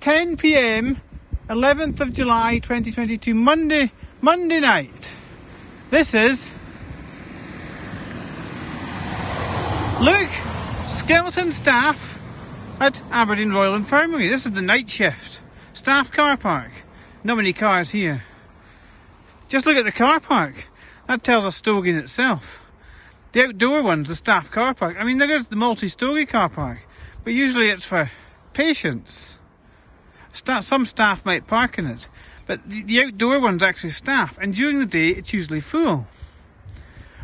10 p.m, 11th of July 2022, Monday night. This is, look, skeleton staff at Aberdeen Royal Infirmary. This is the night shift. Staff car park. Not many cars here. Just look at the car park. That tells a story in itself. The outdoor one's the staff car park. I mean, there is the multi-storey car park, but usually it's for patients. Some staff might park in it, but the outdoor one's actually staff, and during the day it's usually full.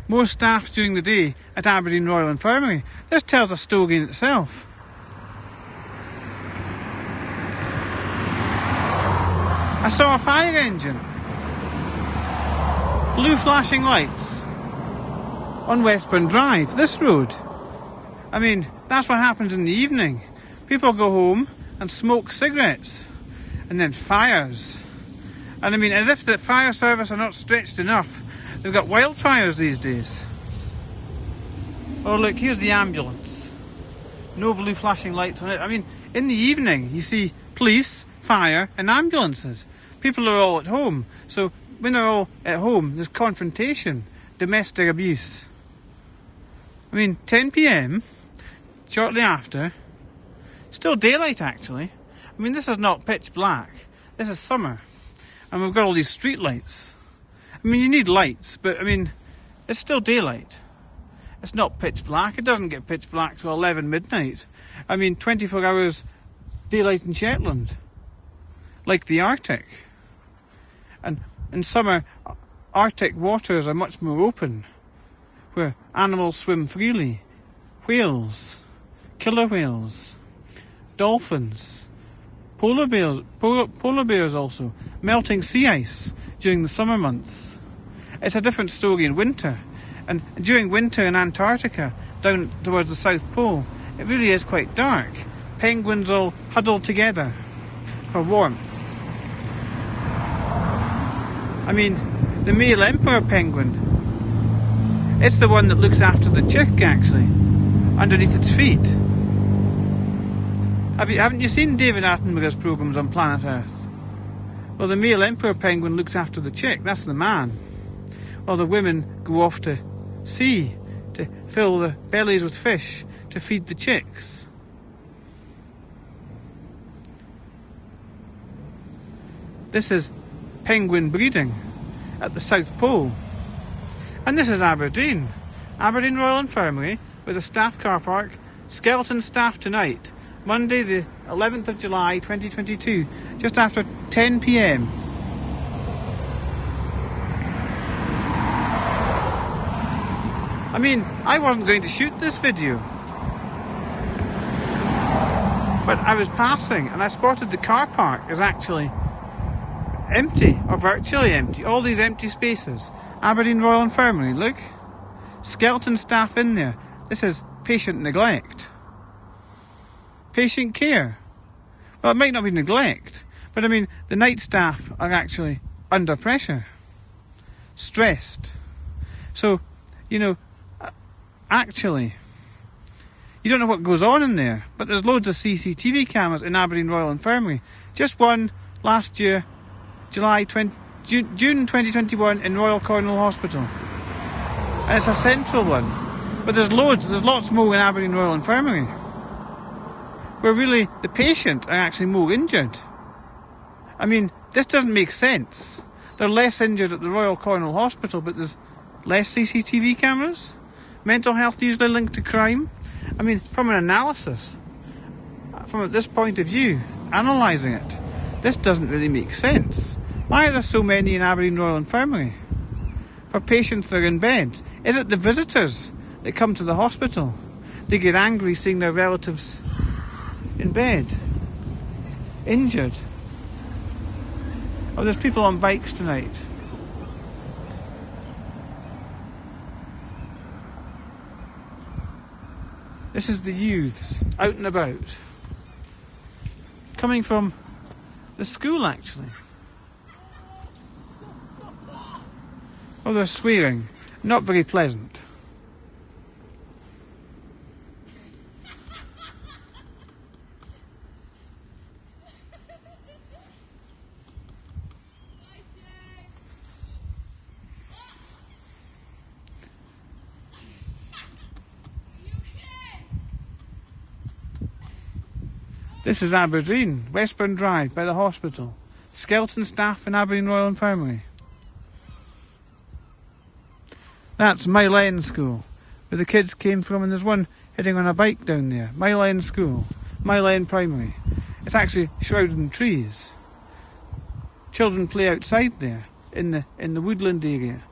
More staff during the day at Aberdeen Royal Infirmary. This tells a story in itself. I saw a fire engine. Blue flashing lights on Westburn Drive, this road. I mean, that's what happens in the evening. People go home and smoke cigarettes, and then fires. And I mean, as if the fire service are not stretched enough, they've got wildfires these days. Oh look, here's the ambulance. No blue flashing lights on it. I mean, in the evening you see police, fire and ambulances. People are all at home, so when they're all at home there's confrontation, domestic abuse. I mean, 10 p.m, shortly after, still daylight actually. I mean, this is not pitch black, this is summer, and we've got all these street lights. I mean, you need lights, but I mean, it's still daylight. It's not pitch black. It doesn't get pitch black till 11 midnight. I mean, 24 hours daylight in Shetland, like the Arctic. And in summer, Arctic waters are much more open, where animals swim freely. Whales, killer whales, dolphins, polar bears also, melting sea ice during the summer months. It's a different story in winter. And during winter in Antarctica, down towards the South Pole, it really is quite dark. Penguins all huddled together for warmth. I mean, the male emperor penguin, it's the one that looks after the chick actually, underneath its feet. Haven't you seen David Attenborough's programmes on Planet Earth? Well, the male emperor penguin looks after the chick, that's the man. While the women go off to sea to fill the bellies with fish to feed the chicks. This is penguin breeding at the South Pole. And this is Aberdeen. Aberdeen Royal Infirmary with a staff car park, skeleton staff tonight, Monday the 11th of July 2022, just after 10 p.m. I mean, I wasn't going to shoot this video, but I was passing and I spotted the car park is actually empty, or virtually empty. All these empty spaces. Aberdeen Royal Infirmary, look. Skeleton staff in there. This is patient neglect. Patient care. Well, it might not be neglect, but I mean, the night staff are actually under pressure. Stressed. So, you know, actually, you don't know what goes on in there, but there's loads of CCTV cameras in Aberdeen Royal Infirmary. Just one last year, June 2021 in Royal Cornwall Hospital. And it's a central one. But there's lots more in Aberdeen Royal Infirmary, where really the patient are actually more injured. I mean, this doesn't make sense. They're less injured at the Royal Cornwall Hospital, but there's less CCTV cameras. Mental health usually linked to crime. I mean, from an analysis, from this point of view, analysing it, this doesn't really make sense. Why are there so many in Aberdeen Royal Infirmary? For patients that are in beds. Is it the visitors that come to the hospital? They get angry seeing their relatives in bed, injured. Oh, there's people on bikes tonight. This is the youths out and about, coming from the school actually. Oh, they're swearing. Not very pleasant. This is Aberdeen, Westburn Drive by the hospital. Skeleton staff in Aberdeen Royal Infirmary. That's Mile End School, where the kids came from, and there's one heading on a bike down there. Mile End School, Mile End Primary. It's actually shrouded in trees. Children play outside there, in the woodland area.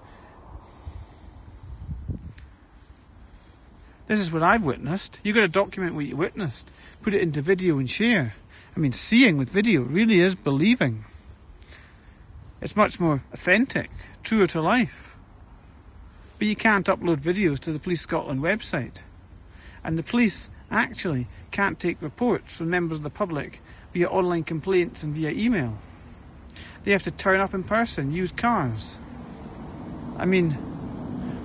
This is what I've witnessed. You've got to document what you witnessed. Put it into video and share. I mean, seeing with video really is believing. It's much more authentic, truer to life. But you can't upload videos to the Police Scotland website. And the police actually can't take reports from members of the public via online complaints and via email. They have to turn up in person, use cars. I mean,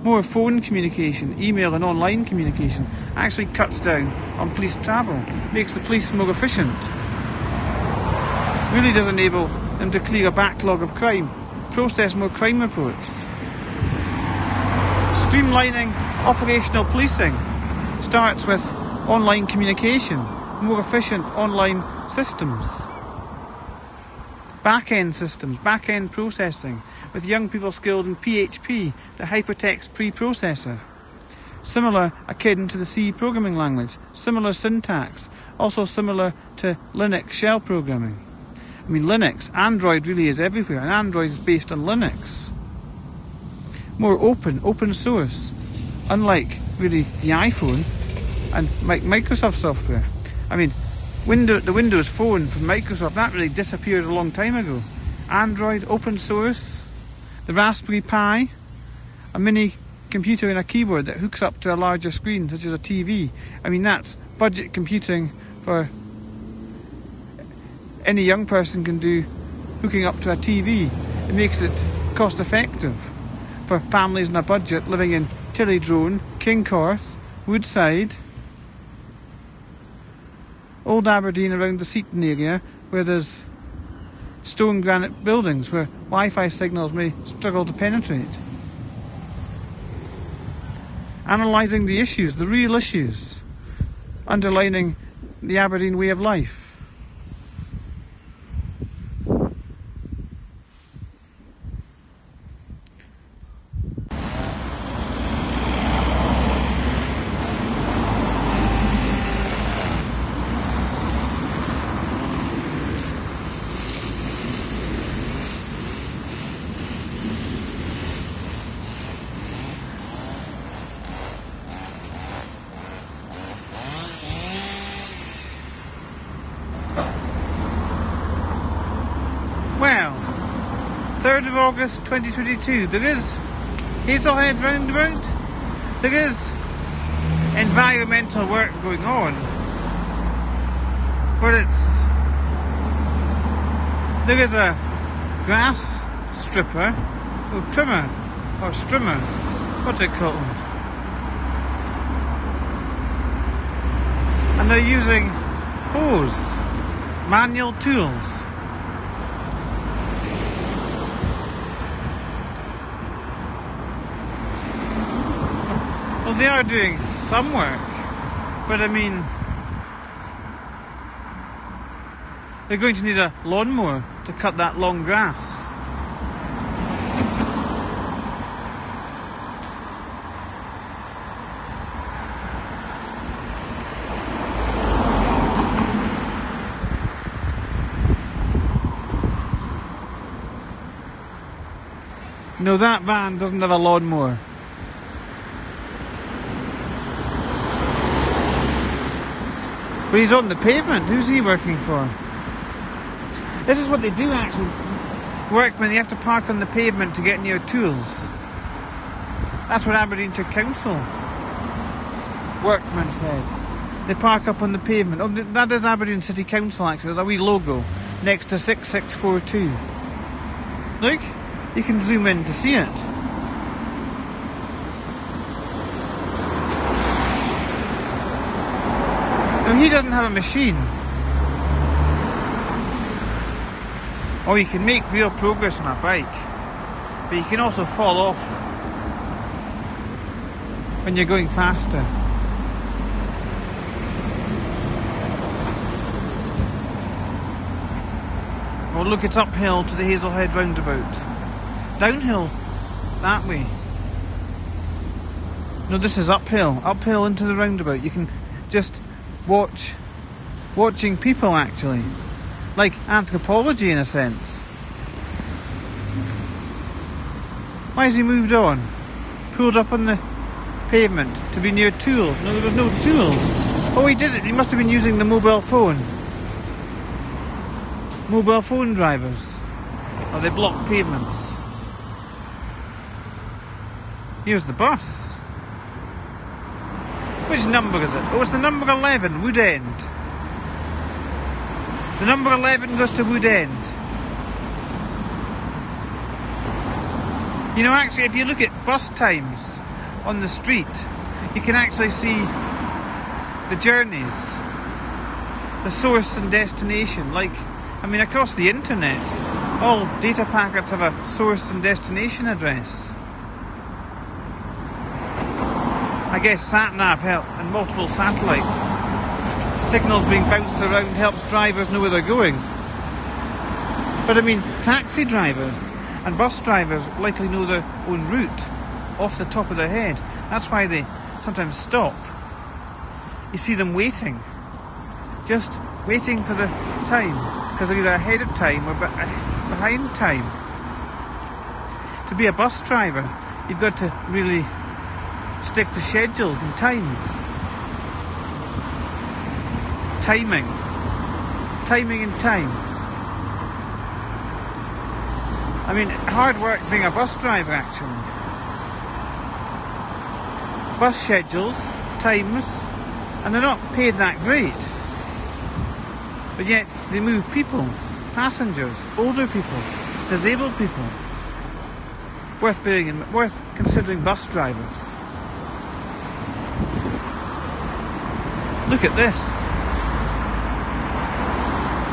more phone communication, email and online communication actually cuts down on police travel, makes the police more efficient. Really does enable them to clear a backlog of crime, process more crime reports. Streamlining operational policing starts with online communication, more efficient online systems. Back-end systems, back-end processing, with young people skilled in PHP, the hypertext preprocessor. Similar akin to the C programming language, similar syntax, also similar to Linux shell programming. I mean, Linux, Android really is everywhere, and Android is based on Linux. More open source, unlike really the iPhone and Microsoft software. I mean, the Windows Phone from Microsoft, that really disappeared a long time ago. Android, open source, the Raspberry Pi, a mini computer and a keyboard that hooks up to a larger screen, such as a TV. I mean, that's budget computing for any young person can do, hooking up to a TV. It makes it cost effective for families on a budget living in Tillydrone, Kincorth, Woodside, Old Aberdeen around the Seaton area, where there's stone granite buildings where Wi-Fi signals may struggle to penetrate. Analysing the issues, the real issues, underlining the Aberdeen way of life. Well, 3rd of August 2022, there is Hazelhead roundabout, there is environmental work going on, but there is a grass stripper, or trimmer, or strimmer, what's it called? And they're using hose, manual tools. Well, they are doing some work, but I mean, they're going to need a lawnmower to cut that long grass. No, that van doesn't have a lawnmower. But he's on the pavement. Who's he working for? This is what they do actually. Workmen, they have to park on the pavement to get near tools. That's what Aberdeenshire Council workmen said. They park up on the pavement. Oh, that is Aberdeen City Council actually. There's a wee logo next to 6642. Look, you can zoom in to see it. He doesn't have a machine. Or you can make real progress on a bike, but you can also fall off when you're going faster. Oh look, it's uphill to the Hazelhead roundabout. Downhill that way. No, this is uphill. Uphill into the roundabout. You can just watching people actually. Like anthropology in a sense. Why has he moved on? Pulled up on the pavement to be near tools. No, there was no tools. Oh, he did it. He must have been using the mobile phone. Mobile phone drivers. Oh, they block pavements. Here's the bus. Which number is it? Oh, it's the number 11, Wood End. The number 11 goes to Wood End. You know, actually, if you look at bus times on the street, you can actually see the journeys, the source and destination. Like, I mean, across the internet, all data packets have a source and destination address. I guess sat-nav help and multiple satellites. Signals being bounced around helps drivers know where they're going. But I mean, taxi drivers and bus drivers likely know their own route off the top of their head. That's why they sometimes stop. You see them waiting. Just waiting for the time. Because they're either ahead of time or behind time. To be a bus driver, you've got to really stick to schedules and times. Timing and time. I mean, hard work being a bus driver actually. Bus schedules, times, and they're not paid that great. But yet they move people, passengers, older people, disabled people. Worth considering bus drivers. Look at this.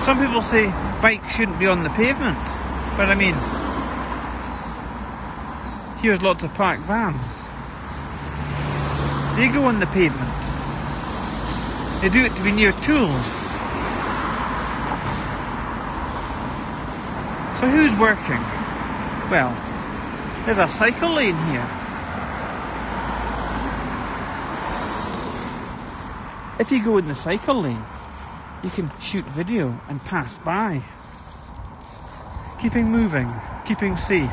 Some people say bikes shouldn't be on the pavement, but I mean, here's lots of parked vans. They go on the pavement. They do it to be near tools. So who's working? Well, there's a cycle lane here. If you go in the cycle lane, you can shoot video and pass by. Keeping moving, keeping safe.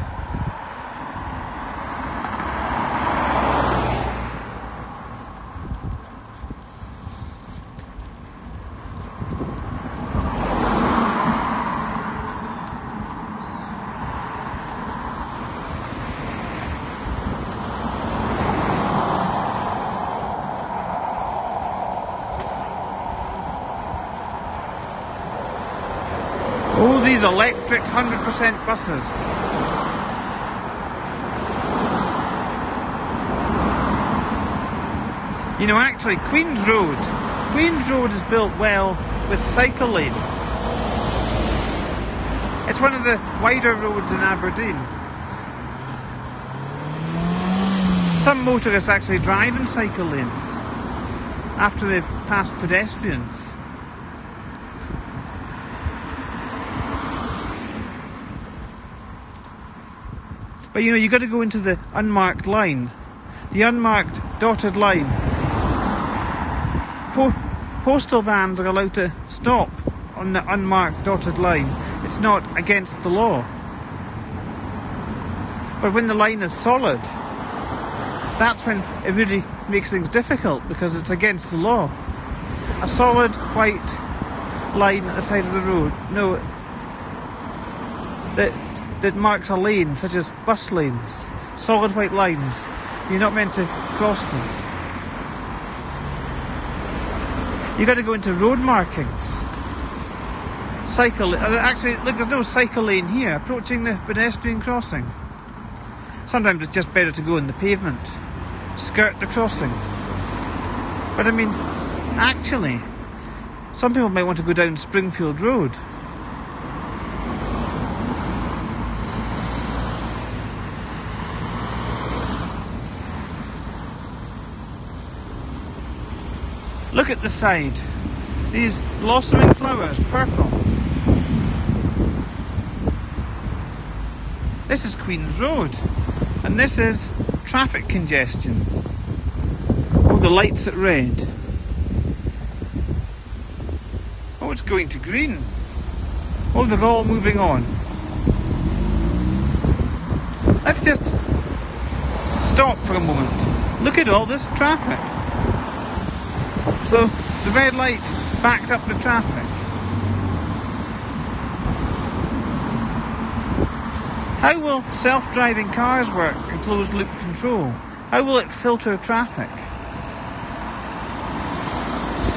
Oh, these electric 100% buses. You know, actually, Queen's Road is built well with cycle lanes. It's one of the wider roads in Aberdeen. Some motorists actually drive in cycle lanes after they've passed pedestrians. But you know, you've got to go into the unmarked line. The unmarked dotted line. Postal vans are allowed to stop on the unmarked dotted line. It's not against the law. But when the line is solid, that's when it really makes things difficult, because it's against the law. A solid white line at the side of the road, no, that marks a lane, such as bus lanes, solid white lines, you're not meant to cross them. You've got to go into road markings. Actually, look, there's no cycle lane here, approaching the pedestrian crossing. Sometimes it's just better to go in the pavement, skirt the crossing. But I mean, actually, some people might want to go down Springfield Road. Look at the side. These blossoming flowers, purple. This is Queen's Road, and this is traffic congestion. All the lights at red. Oh, it's going to green. Oh, they're all moving on. Let's just stop for a moment. Look at all this traffic. So the red light backed up the traffic. How will self-driving cars work in closed-loop control? How will it filter traffic?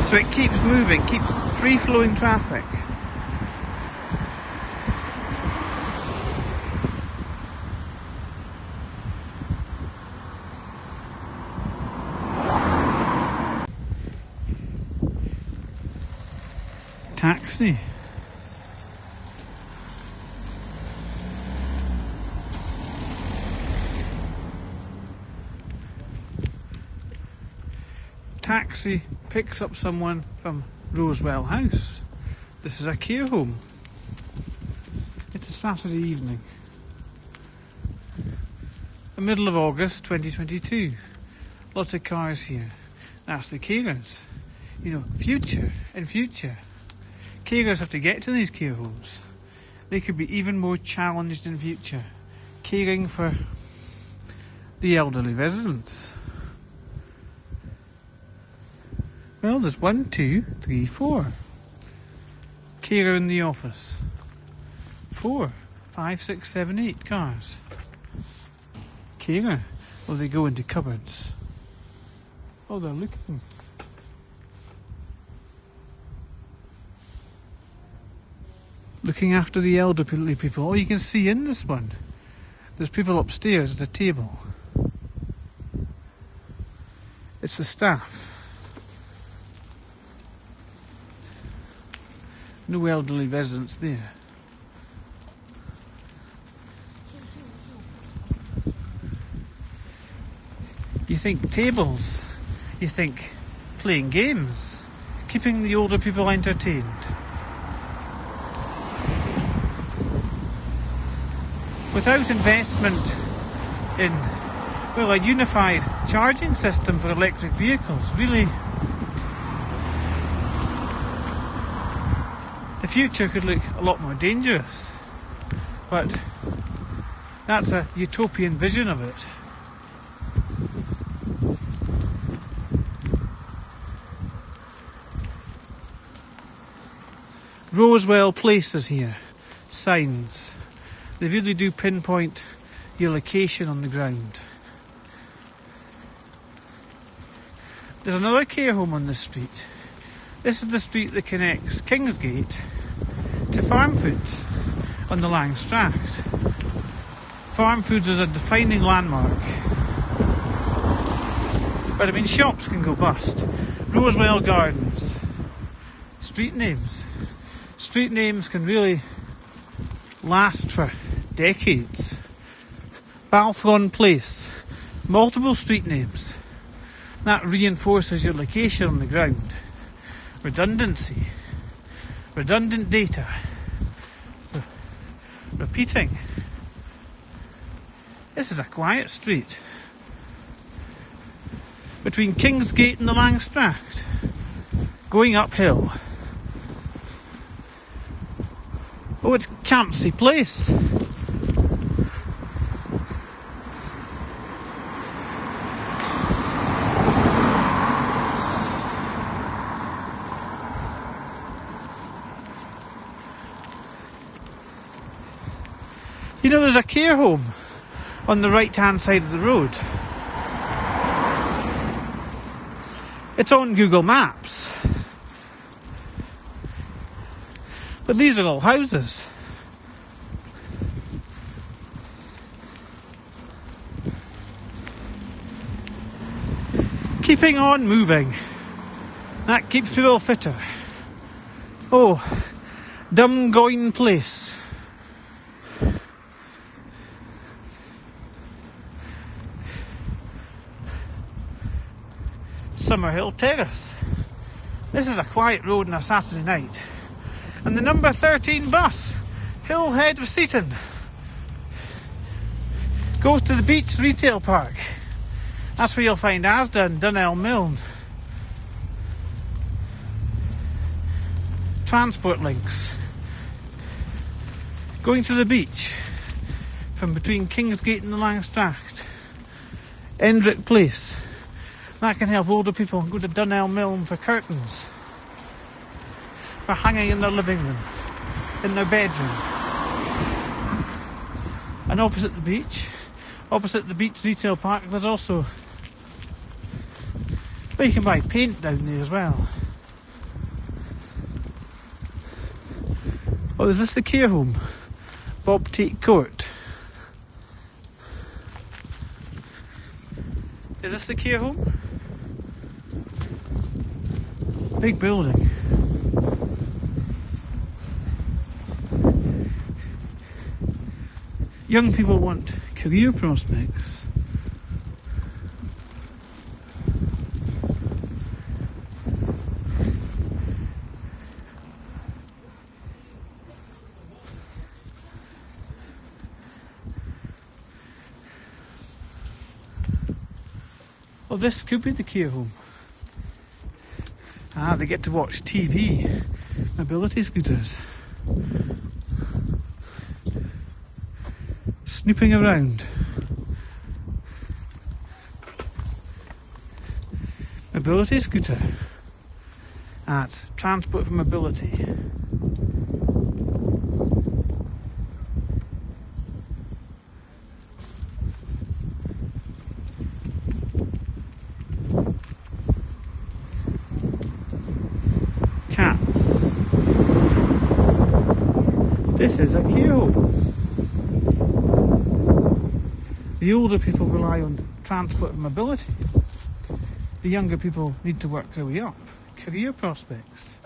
So it keeps moving, keeps free-flowing traffic. Taxi. Taxi picks up someone from Rosewell House. This is a care home. It's a Saturday evening. The middle of August 2022. Lots of cars here. That's the carers. You know, in future. Carers have to get to these care homes. They could be even more challenged in future. Caring for the elderly residents. Well, there's 1, 2, 3, 4. Carer in the office. 4, 5, 6, 7, 8 cars. Carer. Oh, they go into cupboards. Oh, they're looking. Looking after the elderly people. Oh, you can see in this one. There's people upstairs at a table. It's the staff. No elderly residents there. You think tables. You think playing games. Keeping the older people entertained. Without investment in, well, a unified charging system for electric vehicles, really, the future could look a lot more dangerous. But that's a utopian vision of it. Rosewell Place is here. Signs. They really do pinpoint your location on the ground. There's another care home on this street. This is the street that connects Kingsgate to Farm Foods on the Langstracht. Farm Foods is a defining landmark. But I mean, shops can go bust. Rosewell Gardens. Street names. Street names can really last for decades. Balfron Place. Multiple street names. That reinforces your location on the ground. Redundancy. Redundant data. Repeating. This is a quiet street. Between Kingsgate and the Langstracht. Going uphill. Oh, it's Campsie Place. You know, there's a care home on the right-hand side of the road. It's on Google Maps. But these are all houses. Keeping on moving. That keeps people fitter. Oh, Dumgoyne Place. Summerhill Terrace. This is a quiet road on a Saturday night. And the number 13 bus, Hillhead of Seaton. goes to the beach retail park. That's where you'll find Asda and Dunelm Milne. Transport links. Going to the beach from between Kingsgate and the Langstracht. Endrick Place. That can help older people go to Dunelm Milne for curtains. For hanging in their living room. In their bedroom. And opposite the beach retail park, there's also, well, you can buy paint down there as well. Oh, is this the care home? Bob Tate Court. Is this the care home? Big building. Young people want career prospects. Well, this could be the care home. Ah, they get to watch TV. Mobility scooters. Snooping around. Mobility scooter at Transport for Mobility. Cats. This is a care home. The older people rely on transport and mobility. The younger people need to work their way up. Career prospects.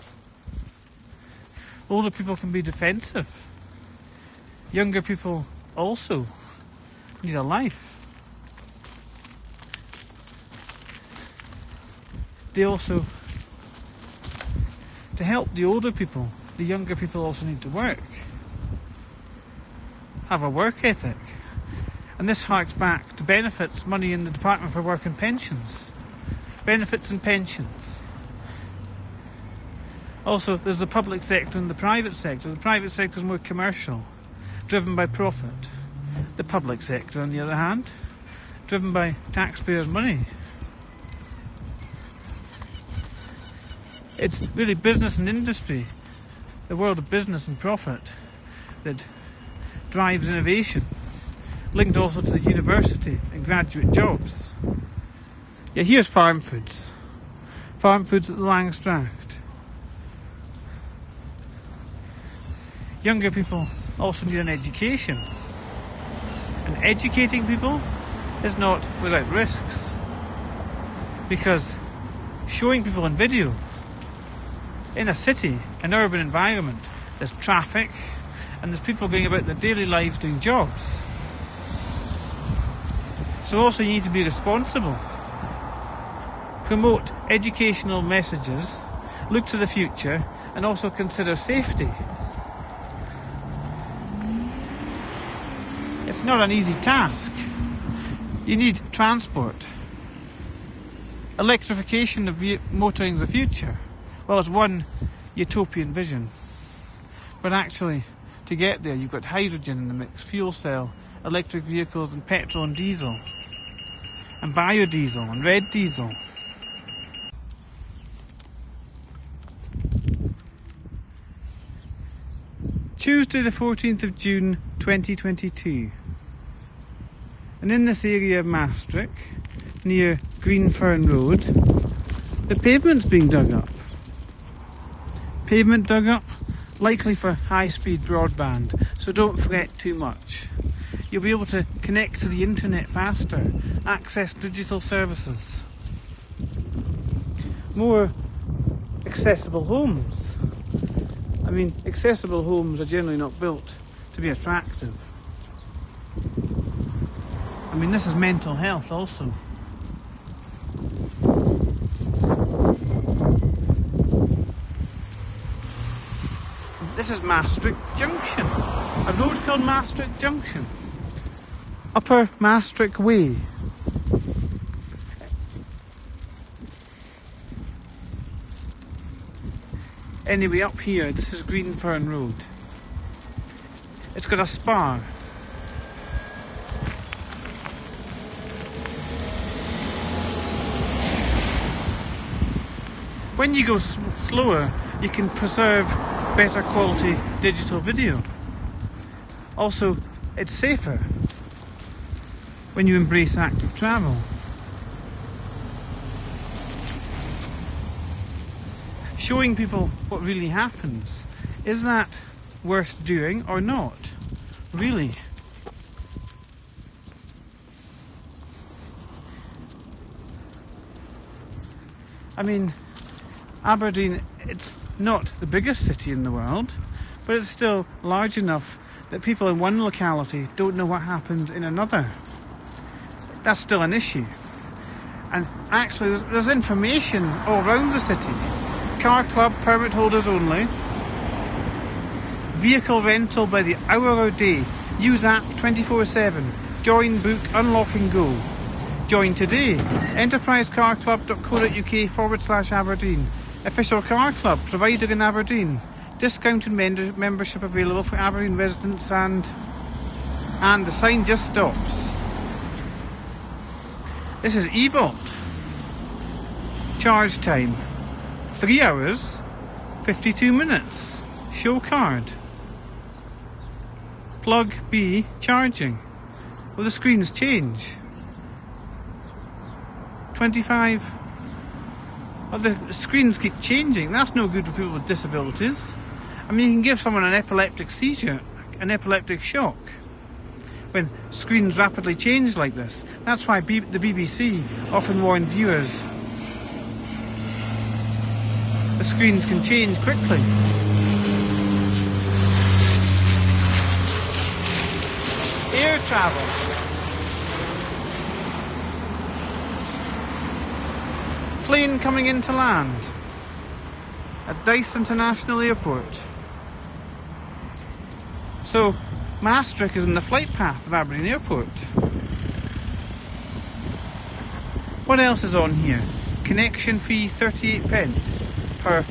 Older people can be defensive. Younger people also need a life. They also, to help the older people, the younger people also need to work. Have a work ethic. And this harks back to benefits, money in the Department for Work and Pensions. Benefits and pensions. Also, there's the public sector and the private sector. The private sector is more commercial, driven by profit. The public sector, on the other hand, driven by taxpayers' money. It's really business and industry, the world of business and profit, that drives innovation. Linked also to the university and graduate jobs. Yeah, here's farm foods. Farm foods at the Langstracht. Younger people also need an education. And educating people is not without risks. Because showing people on video, in a city, an urban environment, there's traffic and there's people going about their daily lives doing jobs. So also you need to be responsible. Promote educational messages, look to the future, and also consider safety. It's not an easy task. You need transport. Electrification of motoring is the future. Well, it's one utopian vision. But actually, to get there, you've got hydrogen in the mix, fuel cell, electric vehicles and petrol and diesel. And biodiesel and red diesel. Tuesday the 14th of June 2022. And in this area of Maastricht, near Greenfern Road, the pavement's being dug up. Pavement dug up, likely for high-speed broadband, so don't fret too much. You'll be able to connect to the internet faster, access digital services. More accessible homes. I mean, accessible homes are generally not built to be attractive. I mean, this is mental health also. This is Maastricht Junction, a road called Maastricht Junction. Upper Maastricht Way. Anyway, up here, this is Greenfern Road. It's got a spar. When you go slower, you can preserve better quality digital video. Also, it's safer when you embrace active travel. Showing people what really happens, is that worth doing or not? Really? I mean, Aberdeen, it's not the biggest city in the world, but it's still large enough that people in one locality don't know what happens in another. That's still an issue. And actually, there's information all around the city. Car club, permit holders only. Vehicle rental by the hour or day. Use app 24/7. Join, book, unlock and go. Join today. enterprisecarclub.co.uk/Aberdeen. Official car club provider in Aberdeen. Discounted membership available for Aberdeen residents and the sign just stops. This is eVault. Charge time 3 hours 52 minutes. Show card. Plug B charging. Well, the screens change. 25. Well, the screens keep changing. That's no good for people with disabilities. I mean, you can give someone an epileptic seizure, an epileptic shock, when screens rapidly change like this. That's why the BBC often warn viewers the screens can change quickly. Air travel. Plane coming into land at Dice International Airport. So, Maastricht is in the flight path of Aberdeen Airport. What else is on here? Connection fee 38 pence per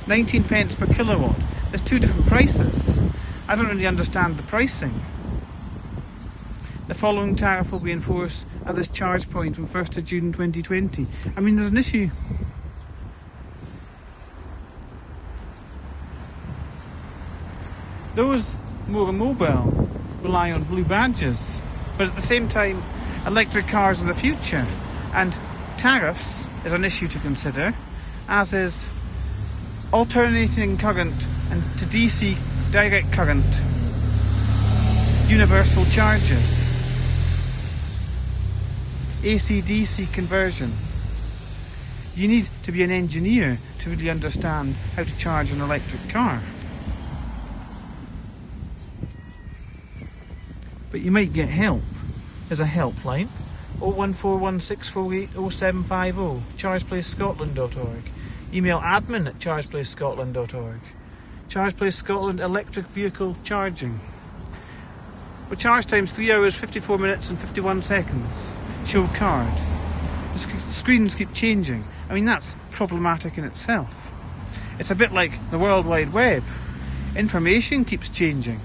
19 pence per kilowatt. There's two different prices. I don't really understand the pricing. The following tariff will be enforced at this charge point from 1st of June 2020. I mean, there's an issue. Those more mobile rely on blue badges, but at the same time, electric cars are the future, and tariffs is an issue to consider, as is alternating current and to DC direct current universal chargers. AC-DC conversion. You need to be an engineer to really understand how to charge an electric car. But you might get help. There's a helpline. 01416480750, chargeplacescotland.org. Email admin@chargeplacescotland.org. Charge Place Scotland electric vehicle charging. Well, charge time's 3 hours 54 minutes and 51 seconds. Show card. The screens keep changing. I mean, that's problematic in itself. It's a bit like the World Wide Web. Information keeps changing.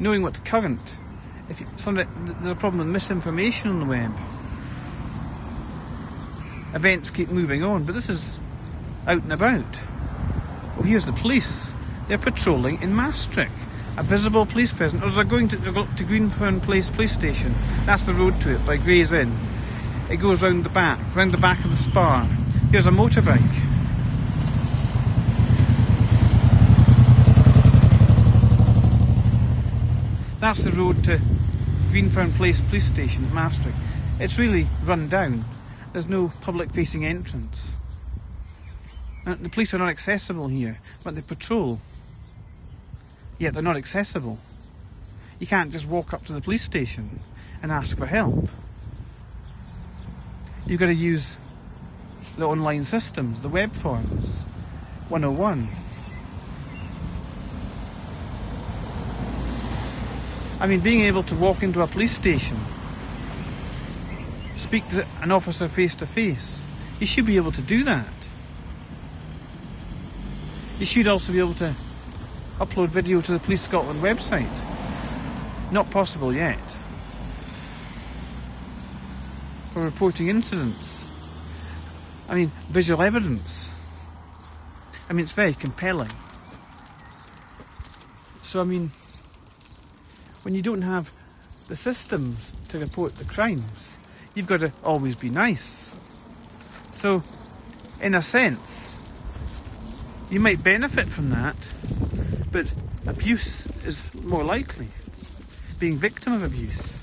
Knowing what's current. There's a problem with misinformation on the web. Events keep moving on, but this is out and about. Well, here's the police. They're patrolling in Maastricht. A visible police presence. Or they're going to Greenfern Place police station. That's the road to it, by Gray's Inn. It goes round the back of the spar. Here's a motorbike. That's the road to Greenfern Place police station at Maastricht. It's really run down. There's no public-facing entrance. The police are not accessible here, but they patrol. Yet they're not accessible. You can't just walk up to the police station and ask for help. You've got to use the online systems, the web forms. 101. I mean, being able to walk into a police station, speak to an officer face to face, you should be able to do that. You should also be able to upload video to the Police Scotland website. Not possible yet. For reporting incidents. I mean, visual evidence. I mean, it's very compelling. So, I mean, when you don't have the systems to report the crimes, you've got to always be nice. So, in a sense, you might benefit from that, but abuse is more likely. Being victim of abuse.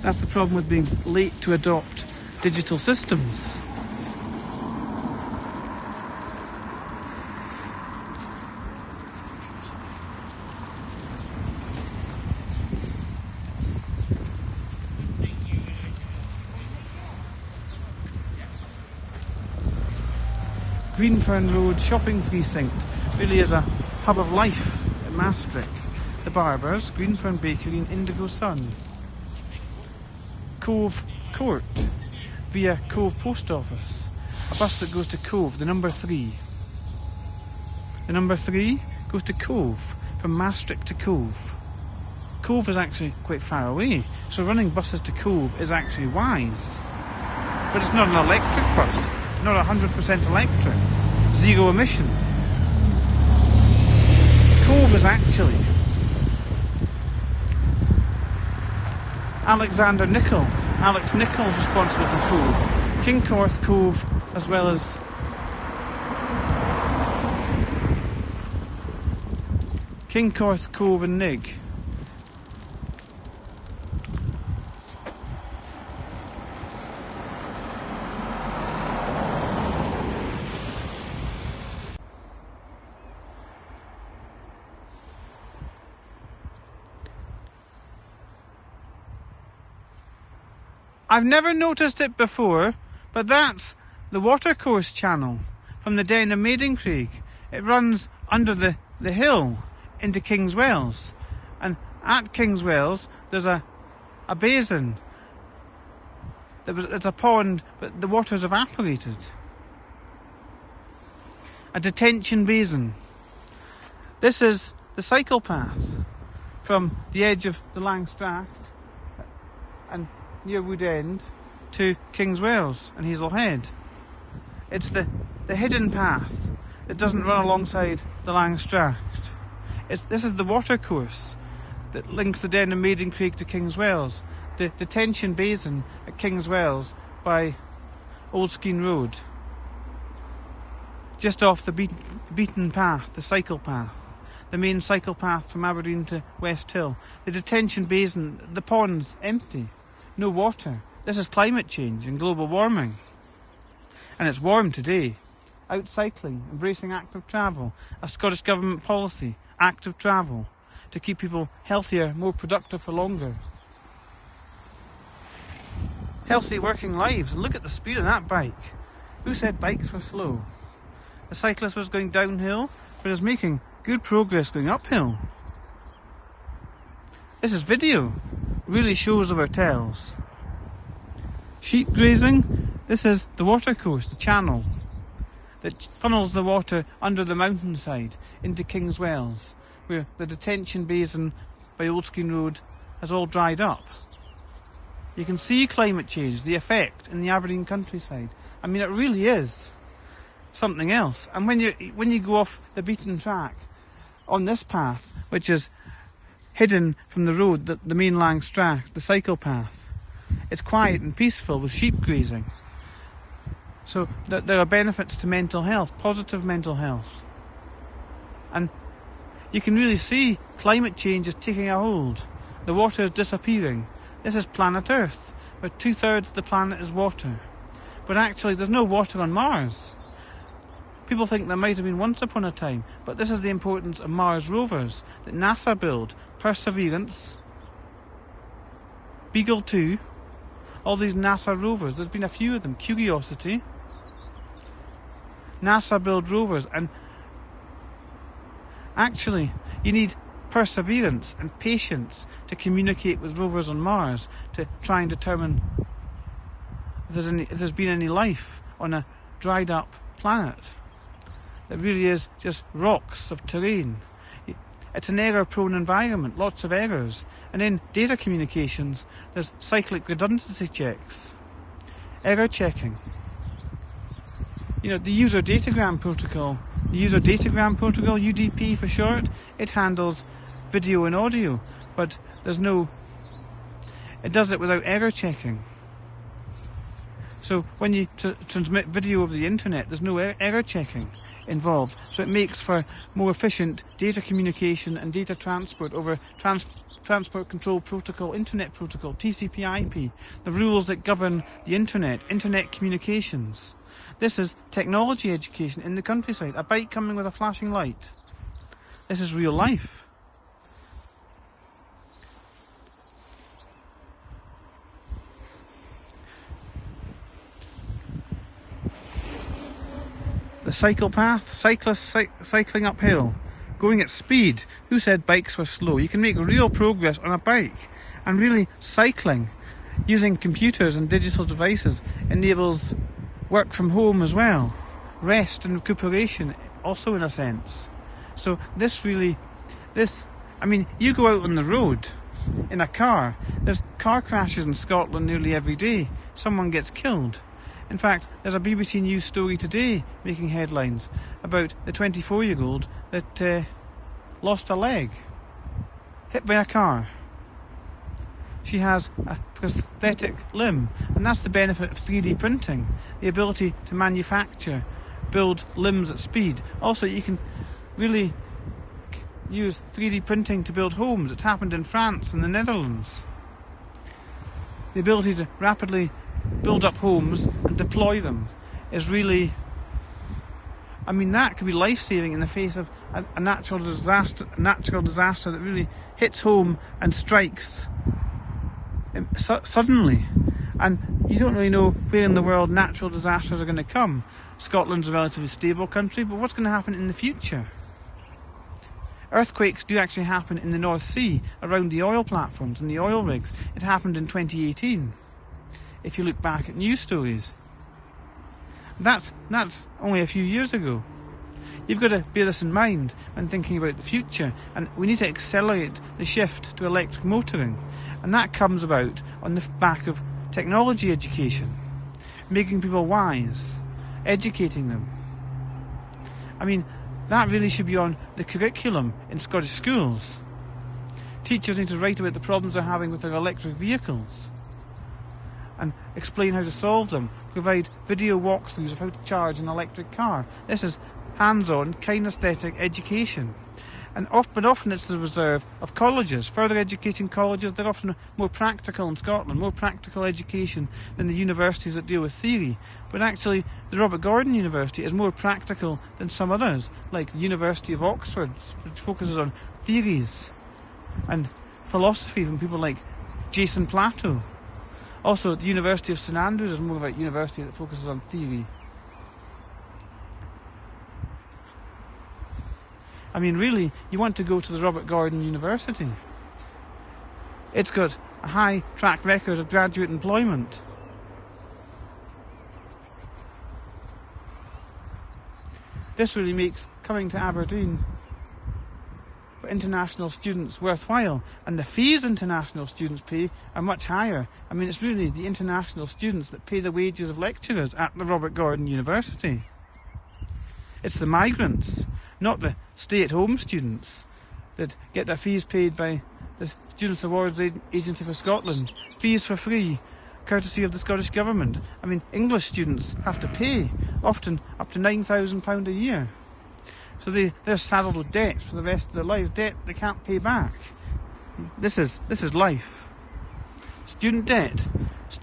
That's the problem with being late to adopt digital systems. Greenfern Road shopping precinct really is a hub of life at Maastricht. The Barbers, Greenfern Bakery and Indigo Sun. Cove Court via Cove Post Office. A bus that goes to Cove, the number 3. The number 3 goes to Cove, from Maastricht to Cove. Cove is actually quite far away, so running buses to Cove is actually wise. But it's not an electric bus, not 100% electric, zero emission. Cove is actually Alex Nicholl is responsible for Cove. Kingcorth Cove, as well as Kingcorth Cove and Nig. I've never noticed it before, but that's the watercourse channel from the Den of Maidencraig. It runs under the hill into Kingswells, and at Kingswells there's a basin. It's a pond, but the water's evaporated. A detention basin. This is the cycle path from the edge of the Langstracht and near Wood End to Kingswells and Hazelhead. It's the hidden path that doesn't run alongside the Langstracht. This is the watercourse that links the Den of Maidencraig to Kingswells, the detention basin at Kingswells by Old Skene Road. Just off the beaten path, the cycle path, the main cycle path from Aberdeen to West Hill. The detention basin, the pond's empty. No water. This is climate change and global warming. And it's warm today. Out cycling, embracing active travel, a Scottish Government policy, active travel, to keep people healthier, more productive for longer. Healthy working lives, and look at the speed of that bike. Who said bikes were slow? The cyclist was going downhill, but is making good progress going uphill. This is video. Really shows over tells. Sheep grazing. This is the watercourse, the channel that funnels the water under the mountainside into Kingswells, where the detention basin by Old Skene Road has all dried up. You can see climate change, the effect in the Aberdeen countryside. I mean, it really is something else. And when you go off the beaten track on this path, which is hidden from the road, the main Langstracht, the cycle path, it's quiet and peaceful with sheep grazing. So there are benefits to mental health, positive mental health. And you can really see climate change is taking a hold. The water is disappearing. This is planet Earth, where 2/3 of the planet is water. But actually there's no water on Mars. People think there might have been once upon a time, but this is the importance of Mars rovers that NASA build. Perseverance, Beagle 2, all these NASA rovers. There's been a few of them. Curiosity. NASA build rovers, and actually you need perseverance and patience to communicate with rovers on Mars to try and determine if there's been any life on a dried up planet that really is just rocks of terrain. It's an error-prone environment, lots of errors. And in data communications, there's cyclic redundancy checks, error checking. You know, the user datagram protocol, UDP for short, it handles video and audio, but it does it without error checking. So when you transmit video over the internet, there's no error checking involved. So it makes for more efficient data communication and data transport over Transport Control Protocol, Internet Protocol, TCP/IP, the rules that govern the internet communications. This is technology education in the countryside. A bike coming with a flashing light. This is real life. The cycle path, cyclists cycling uphill, going at speed. Who said bikes were slow? You can make real progress on a bike, and really cycling using computers and digital devices enables work from home as well, rest and recuperation also in a sense. So you go out on the road in a car, there's car crashes in Scotland nearly every day. Someone gets killed. In fact, there's a BBC News story today making headlines about the 24-year-old that lost a leg, hit by a car. She has a prosthetic limb, and that's the benefit of 3D printing, the ability to manufacture, build limbs at speed. Also, you can really use 3D printing to build homes. It's happened in France and the Netherlands. The ability to rapidly build up homes and deploy them is really, that could be life-saving in the face of a natural disaster that really hits home and strikes suddenly. And you don't really know where in the world natural disasters are going to come. Scotland's a relatively stable country, but what's going to happen in the future? Earthquakes do actually happen in the North Sea around the oil platforms and the oil rigs. It happened in 2018. If you look back at news stories, that's only a few years ago. You've got to bear this in mind when thinking about the future, and we need to accelerate the shift to electric motoring, and that comes about on the back of technology education, making people wise, educating them. That really should be on the curriculum in Scottish schools. Teachers need to write about the problems they're having with their electric vehicles and explain how to solve them, provide video walkthroughs of how to charge an electric car. This is hands-on, kinesthetic education. But often it's the reserve of colleges, further educating colleges. They're often more practical in Scotland, more practical education than the universities that deal with theory. But actually, the Robert Gordon University is more practical than some others, like the University of Oxford, which focuses on theories and philosophy from people like Jason Plato. Also, the University of St Andrews is more of a university that focuses on theory. Really, you want to go to the Robert Gordon University. It's got a high track record of graduate employment. This really makes coming to Aberdeen for international students worthwhile, and the fees international students pay are much higher. It's really the international students that pay the wages of lecturers at the Robert Gordon University. It's the migrants, not the stay-at-home students, that get their fees paid by the Students' Awards Agency for Scotland. Fees for free, courtesy of the Scottish Government. English students have to pay, often up to £9,000 a year. So they're saddled with debt for the rest of their lives, debt they can't pay back. This is life. Student debt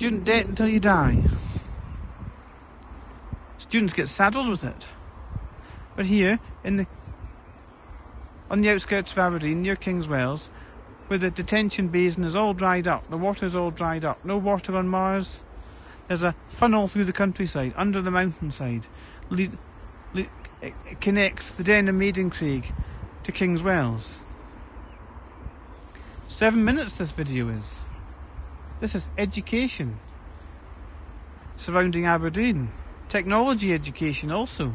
until you die. Students get saddled with it. But here, on the outskirts of Aberdeen, near Kingswells, where the detention basin is all dried up, the water's all dried up, no water on Mars, there's a funnel through the countryside, under the mountainside. It connects the Den of Maidencraig to Kingswells. 7 minutes this video is. This is education surrounding Aberdeen. Technology education also.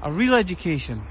A real education.